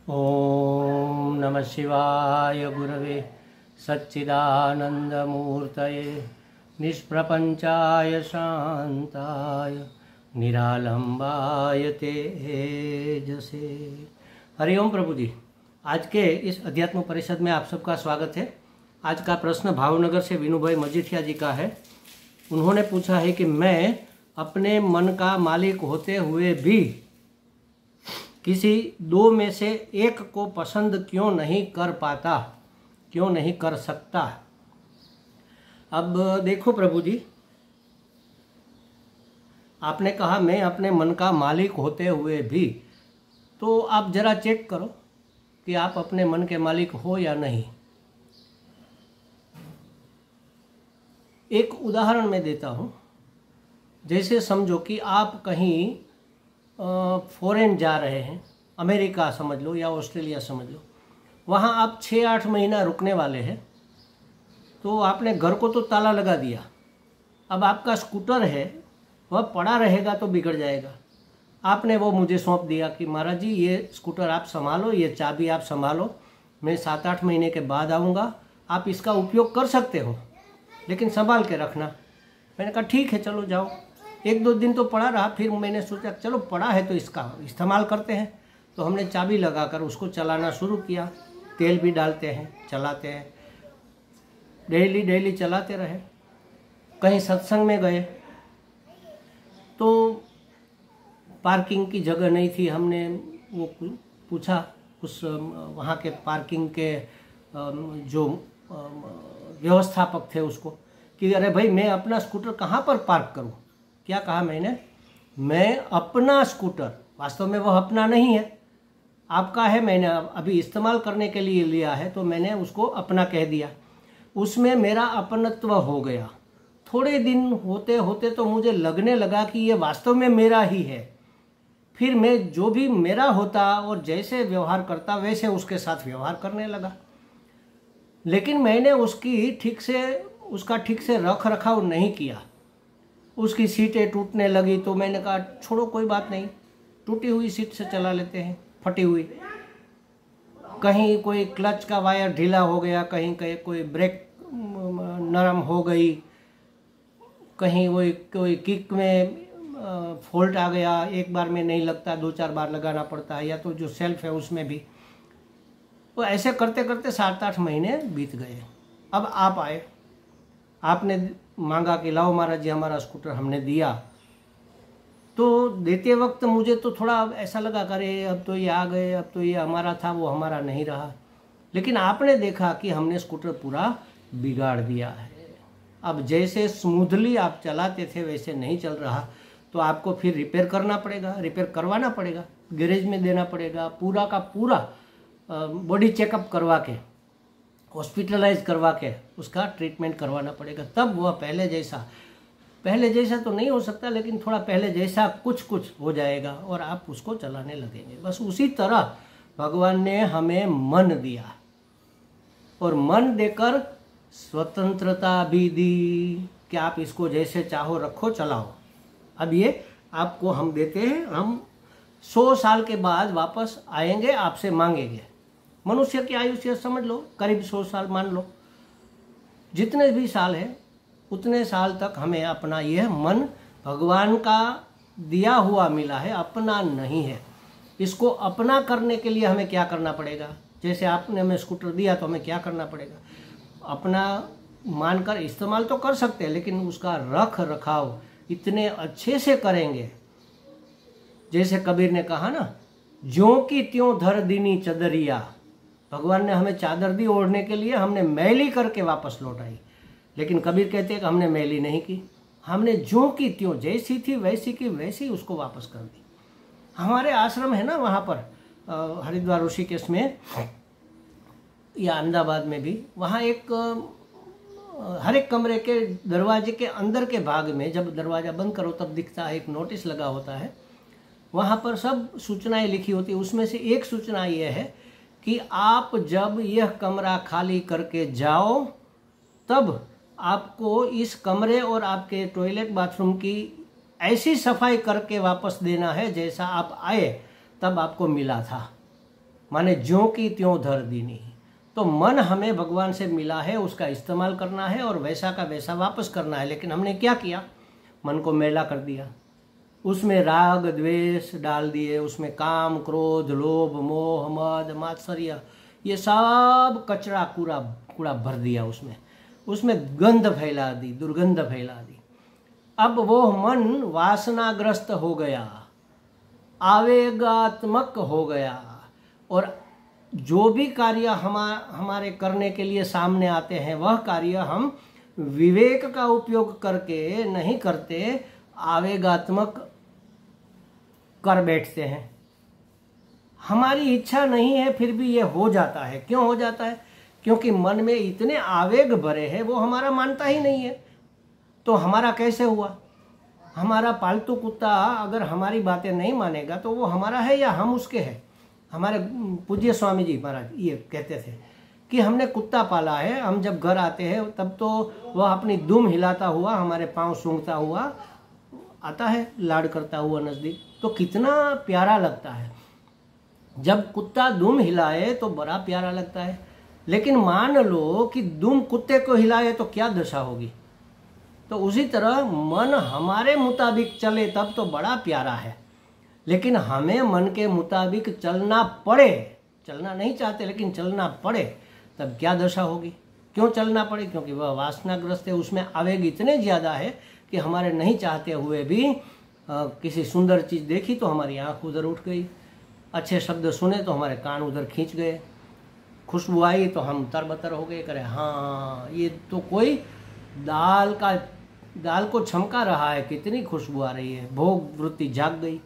ओम नमः शिवाय गुरवे सच्चिदानंदमूर्तये निष्प्रपंचाय शांताय निरालंबाय तेजसे। हरिओम प्रभु जी। आज के इस अध्यात्म परिषद में आप सबका स्वागत है। आज का प्रश्न भावनगर से विनुभाई मजीठिया जी का है। उन्होंने पूछा है कि मैं अपने मन का मालिक होते हुए भी किसी दो में से एक को पसंद क्यों नहीं कर पाता, क्यों नहीं कर सकता। अब देखो प्रभु जी, आपने कहा मैं अपने मन का मालिक होते हुए भी, तो आप जरा चेक करो कि आप अपने मन के मालिक हो या नहीं। एक उदाहरण मैं देता हूँ। जैसे समझो कि आप कहीं फॉरेन जा रहे हैं, अमेरिका समझ लो या ऑस्ट्रेलिया समझ लो। वहाँ आप 6-8 महीना रुकने वाले हैं। तो आपने घर को तो ताला लगा दिया। अब आपका स्कूटर है, वह पड़ा रहेगा तो बिगड़ जाएगा। आपने वो मुझे सौंप दिया कि महाराज जी ये स्कूटर आप संभालो, ये चाबी आप संभालो, मैं 7-8 महीने के बाद आऊँगा, आप इसका उपयोग कर सकते हो लेकिन संभाल के रखना। मैंने कहा ठीक है चलो जाओ। 1-2 दिन तो पड़ा रहा, फिर मैंने सोचा चलो पड़ा है तो इसका इस्तेमाल करते हैं। तो हमने चाबी लगाकर उसको चलाना शुरू किया। तेल भी डालते हैं, चलाते हैं, डेली चलाते रहे। कहीं सत्संग में गए तो पार्किंग की जगह नहीं थी। हमने वो पूछा उस वहाँ के पार्किंग के जो व्यवस्थापक थे उसको कि अरे भाई मैं अपना स्कूटर कहाँ पर पार्क करूँ। क्या कहा मैंने? मैं अपना स्कूटर, वास्तव में वह अपना नहीं है, आपका है, मैंने अभी इस्तेमाल करने के लिए लिया है तो मैंने उसको अपना कह दिया। उसमें मेरा अपनत्व हो गया। थोड़े दिन होते होते तो मुझे लगने लगा कि ये वास्तव में मेरा ही है। फिर मैं जो भी मेरा होता और जैसे व्यवहार करता वैसे उसके साथ व्यवहार करने लगा। लेकिन मैंने उसका ठीक से रख रखाव नहीं किया। उसकी सीटें टूटने लगी तो मैंने कहा छोड़ो कोई बात नहीं, टूटी हुई सीट से चला लेते हैं, फटी हुई। कहीं कोई क्लच का वायर ढीला हो गया, कहीं कोई ब्रेक नरम हो गई, कहीं कोई किक में फॉल्ट आ गया, एक बार में नहीं लगता, 2-4 बार लगाना पड़ता है, या तो जो सेल्फ है उसमें भी। तो ऐसे करते करते 7-8 महीने बीत गए। अब आप आए, आपने मांगा कि लाओ महाराज जी हमारा स्कूटर, हमने दिया। तो देते वक्त मुझे तो थोड़ा ऐसा लगा अरे अब तो ये आ गए, अब तो ये हमारा था, वो हमारा नहीं रहा। लेकिन आपने देखा कि हमने स्कूटर पूरा बिगाड़ दिया है। अब जैसे स्मूथली आप चलाते थे वैसे नहीं चल रहा, तो आपको फिर रिपेयर करना पड़ेगा, रिपेयर करवाना पड़ेगा, गैरेज में देना पड़ेगा, पूरा का पूरा बॉडी चेकअप करवा के, हॉस्पिटलाइज करवा के उसका ट्रीटमेंट करवाना पड़ेगा। तब वह पहले जैसा तो नहीं हो सकता, लेकिन थोड़ा पहले जैसा कुछ हो जाएगा और आप उसको चलाने लगेंगे। बस उसी तरह भगवान ने हमें मन दिया और मन देकर स्वतंत्रता भी दी कि आप इसको जैसे चाहो रखो, चलाओ। अब ये आपको हम देते हैं, हम 100 साल के बाद वापस आएंगे, आपसे मांगेंगे। मनुष्य की आयुष्य समझ लो करीब 100 साल मान लो। जितने भी साल है उतने साल तक हमें अपना यह मन भगवान का दिया हुआ मिला है, अपना नहीं है। इसको अपना करने के लिए हमें क्या करना पड़ेगा? जैसे आपने हमें स्कूटर दिया तो हमें क्या करना पड़ेगा? अपना मानकर इस्तेमाल तो कर सकते हैं, लेकिन उसका रख रखाव इतने अच्छे से करेंगे। जैसे कबीर ने कहा ना, ज्यों की त्यों धर दीनी चदरिया। भगवान ने हमें चादर दी ओढ़ने के लिए, हमने मैली करके वापस लौटाई। लेकिन कबीर कहते हैं कि हमने मैली नहीं की, हमने ज्यों की त्यों, जैसी थी वैसी की वैसी उसको वापस कर दी। हमारे आश्रम है ना वहाँ पर हरिद्वार ऋषिकेश में या अहमदाबाद में भी, वहाँ हर एक कमरे के दरवाजे के अंदर के भाग में जब दरवाज़ा बंद करो तब दिखता है, एक नोटिस लगा होता है। वहाँ पर सब सूचनाएं लिखी होती है। उसमें से एक सूचना यह है कि आप जब यह कमरा खाली करके जाओ तब आपको इस कमरे और आपके टॉयलेट बाथरूम की ऐसी सफाई करके वापस देना है जैसा आप आए तब आपको मिला था। माने ज्यों की त्यों धर दीनी। तो मन हमें भगवान से मिला है, उसका इस्तेमाल करना है और वैसा का वैसा वापस करना है। लेकिन हमने क्या किया, मन को मैला कर दिया, उसमें राग द्वेष डाल दिए, उसमें काम क्रोध लोभ मोह मद मात्सर्य ये सब कचरा कूड़ा कूड़ा भर दिया, उसमें गंध फैला दी, दुर्गंध फैला दी। अब वो मन वासनाग्रस्त हो गया, आवेगात्मक हो गया, और जो भी कार्य हमारे करने के लिए सामने आते हैं वह कार्य हम विवेक का उपयोग करके नहीं करते, आवेगात्मक कर बैठते हैं। हमारी इच्छा नहीं है फिर भी ये हो जाता है। क्यों हो जाता है? क्योंकि मन में इतने आवेग भरे हैं, वो हमारा मानता ही नहीं है। तो हमारा कैसे हुआ? हमारा पालतू कुत्ता अगर हमारी बातें नहीं मानेगा तो वो हमारा है या हम उसके हैं? हमारे पूज्य स्वामी जी महाराज ये कहते थे कि हमने कुत्ता पाला है, हम जब घर आते हैं तब तो वह अपनी दुम हिलाता हुआ हमारे पांव सूंघता हुआ आता है, लाड करता हुआ नज़दीक, तो कितना प्यारा लगता है। जब कुत्ता दुम हिलाए तो बड़ा प्यारा लगता है। लेकिन मान लो कि दुम कुत्ते को हिलाए तो क्या दशा होगी? तो उसी तरह मन हमारे मुताबिक चले तब तो बड़ा प्यारा है, लेकिन हमें मन के मुताबिक चलना पड़े, चलना नहीं चाहते लेकिन चलना पड़े, तब क्या दशा होगी? क्यों चलना पड़े? क्योंकि वह वासनाग्रस्त है, उसमें आवेग इतने ज़्यादा है कि हमारे नहीं चाहते हुए भी किसी सुंदर चीज़ देखी तो हमारी आंख उधर उठ गई, अच्छे शब्द सुने तो हमारे कान उधर खींच गए, खुशबू आई तो हम तरबतर हो गए, करे हाँ ये तो कोई दाल को छमका रहा है, कितनी खुशबू आ रही है, भोग वृत्ति जाग गई।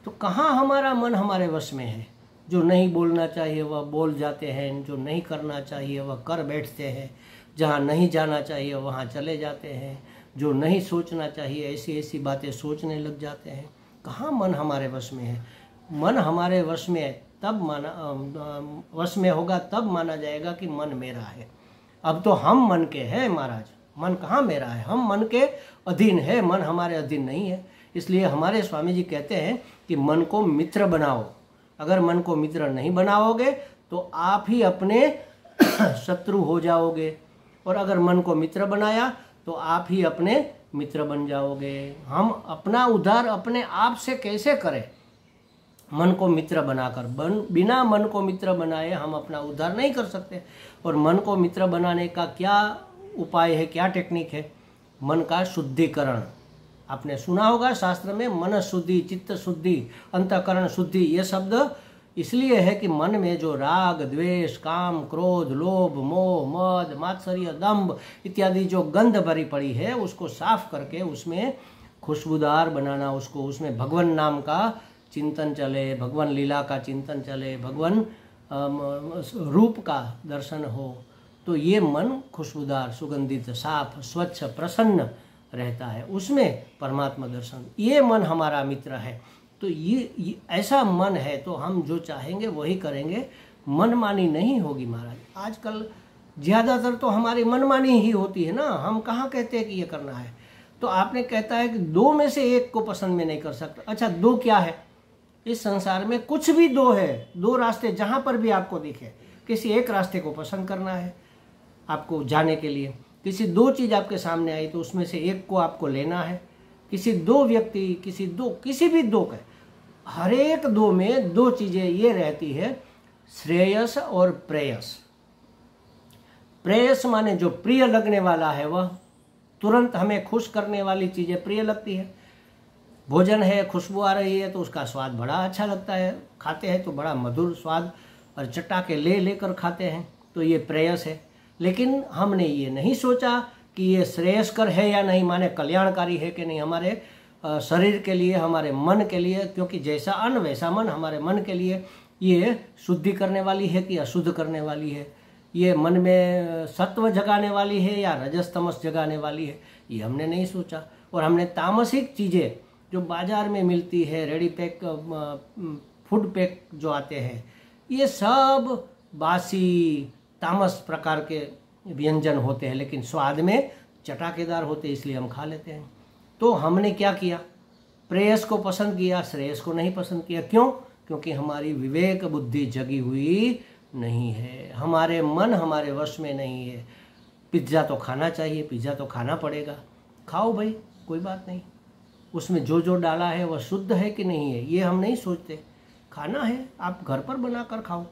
तो कहाँ हमारा मन हमारे वश में है? जो नहीं बोलना चाहिए वह बोल जाते हैं, जो नहीं करना चाहिए वह कर बैठते हैं, जहाँ नहीं जाना चाहिए वहाँ चले जाते हैं, जो नहीं सोचना चाहिए ऐसी ऐसी बातें सोचने लग जाते हैं। कहाँ मन हमारे वश में है? मन हमारे वश में वश में होगा तब माना जाएगा कि मन मेरा है। अब तो हम मन के हैं महाराज, मन कहाँ मेरा है? हम मन के अधीन है, मन हमारे अधीन नहीं है। इसलिए हमारे स्वामी जी कहते हैं कि मन को मित्र बनाओ। अगर मन को मित्र नहीं बनाओगे तो आप ही अपने शत्रु हो जाओगे, और अगर मन को मित्र बनाया तो आप ही अपने मित्र बन जाओगे। हम अपना उद्धार अपने आप से कैसे करें? मन को मित्र बनाकर। बिना मन को मित्र बनाए हम अपना उद्धार नहीं कर सकते। और मन को मित्र बनाने का क्या उपाय है, क्या टेक्निक है? मन का शुद्धिकरण। आपने सुना होगा शास्त्र में मन शुद्धि, चित्त शुद्धि, अंतःकरण शुद्धि, ये शब्द इसलिए है कि मन में जो राग द्वेष काम क्रोध लोभ मोह मद मात्सर्य दंभ इत्यादि जो गंध भरी पड़ी है उसको साफ करके उसमें खुशबूदार बनाना, उसको उसमें भगवान नाम का चिंतन चले, भगवान लीला का चिंतन चले, भगवान रूप का दर्शन हो, तो ये मन खुशबूदार सुगंधित साफ स्वच्छ प्रसन्न रहता है, उसमें परमात्मा दर्शन। ये मन हमारा मित्र है। तो ये ऐसा मन है तो हम जो चाहेंगे वही करेंगे, मनमानी नहीं होगी महाराज। आजकल ज़्यादातर तो हमारी मनमानी ही होती है ना, हम कहाँ कहते हैं कि ये करना है। तो आपने कहता है कि दो में से एक को पसंद में नहीं कर सकता। अच्छा दो क्या है? इस संसार में कुछ भी दो है, दो रास्ते जहाँ पर भी आपको दिखे, किसी एक रास्ते को पसंद करना है आपको जाने के लिए। किसी दो चीज़ आपके सामने आई तो उसमें से एक को आपको लेना है। किसी दो व्यक्ति, किसी भी दो का, हर एक दो में दो चीज़ें ये रहती है, श्रेयस और प्रेयस। प्रेयस माने जो प्रिय लगने वाला है, वह तुरंत हमें खुश करने वाली चीज़ें प्रिय लगती है। भोजन है, खुशबू आ रही है तो उसका स्वाद बड़ा अच्छा लगता है, खाते हैं तो बड़ा मधुर स्वाद और चटाके लेकर खाते हैं, तो ये प्रेयस है। लेकिन हमने ये नहीं सोचा कि ये श्रेयस्कर है या नहीं, माने कल्याणकारी है कि नहीं हमारे शरीर के लिए, हमारे मन के लिए। क्योंकि जैसा अन्न वैसा मन, हमारे मन के लिए ये शुद्धि करने वाली है कि अशुद्ध करने वाली है, ये मन में सत्व जगाने वाली है या रजस तमस जगाने वाली है, ये हमने नहीं सोचा। और हमने तामसिक चीज़ें जो बाज़ार में मिलती है, रेडी पैक फूड पैक जो आते हैं, ये सब बासी तामस प्रकार के व्यंजन होते हैं, लेकिन स्वाद में चटाकेदार होते हैं, इसलिए हम खा लेते हैं। तो हमने क्या किया? प्रेयस को पसंद किया, श्रेयस को नहीं पसंद किया। क्यों? क्योंकि हमारी विवेक बुद्धि जगी हुई नहीं है, हमारे मन हमारे वश में नहीं है। पिज्ज़ा तो खाना चाहिए, पिज्ज़ा तो खाना पड़ेगा, खाओ भाई, कोई बात नहीं। उसमें जो जो डाला है वह शुद्ध है कि नहीं है ये हम नहीं सोचते। खाना है, आप घर पर बना कर खाओ।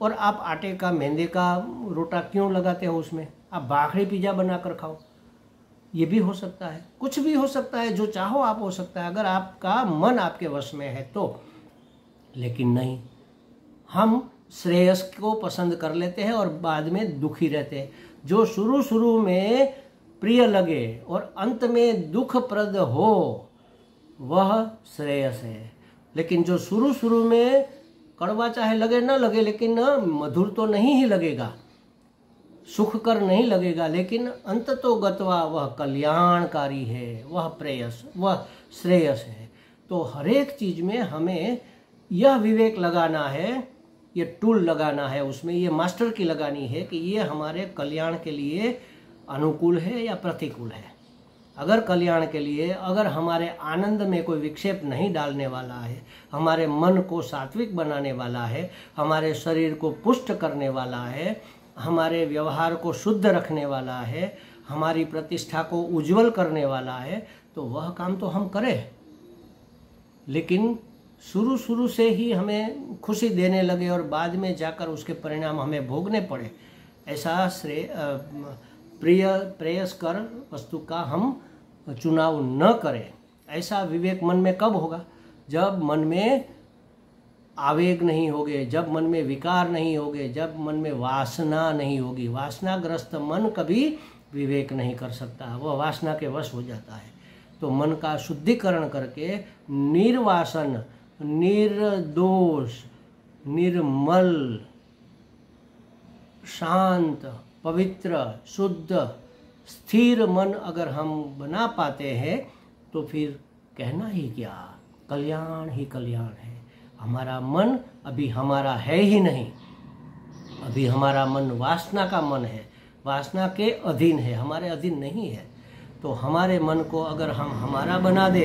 और आप आटे का, मैदे का रोटा क्यों लगाते हो उसमें? आप बाखड़ी पिज़्ज़ा बना कर खाओ, ये भी हो सकता है। कुछ भी हो सकता है, जो चाहो आप हो सकता है, अगर आपका मन आपके वश में है तो। लेकिन नहीं, हम श्रेयस को पसंद कर लेते हैं और बाद में दुखी रहते हैं। जो शुरू शुरू में प्रिय लगे और अंत में दुखप्रद हो वह श्रेयस है। लेकिन जो शुरू शुरू में कड़वा चाहे लगे ना लगे, लेकिन मधुर तो नहीं ही लगेगा, सुखकर नहीं लगेगा, लेकिन अंत तो गत्वा वह कल्याणकारी है, वह प्रेयस, वह श्रेयस है। तो हर एक चीज में हमें यह विवेक लगाना है, ये टूल लगाना है, उसमें ये मास्टर की लगानी है कि ये हमारे कल्याण के लिए अनुकूल है या प्रतिकूल है। अगर कल्याण के लिए, अगर हमारे आनंद में कोई विक्षेप नहीं डालने वाला है, हमारे मन को सात्विक बनाने वाला है, हमारे शरीर को पुष्ट करने वाला है, हमारे व्यवहार को शुद्ध रखने वाला है, हमारी प्रतिष्ठा को उज्जवल करने वाला है, तो वह काम तो हम करें। लेकिन शुरू शुरू से ही हमें खुशी देने लगे और बाद में जाकर उसके परिणाम हमें भोगने पड़े, ऐसा प्रेयस्कर वस्तु का हम चुनाव न करें। ऐसा विवेक मन में कब होगा? जब मन में आवेग नहीं होगे, जब मन में विकार नहीं होगे, जब मन में वासना नहीं होगी। वासनाग्रस्त मन कभी विवेक नहीं कर सकता, वह वासना के वश हो जाता है। तो मन का शुद्धिकरण करके निर्वासन, निर्दोष, निर्मल, शांत, पवित्र, शुद्ध, स्थिर मन अगर हम बना पाते हैं तो फिर कहना ही क्या, कल्याण ही कल्याण है। हमारा मन अभी हमारा है ही नहीं, अभी हमारा मन वासना का मन है, वासना के अधीन है, हमारे अधीन नहीं है। तो हमारे मन को अगर हम हमारा बना दे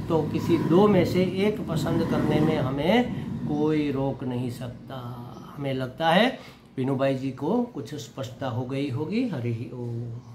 तो किसी दो में से एक पसंद करने में हमें कोई रोक नहीं सकता। हमें लगता है विनू भाई जी को कुछ स्पष्टता हो गई होगी। हरि ओम।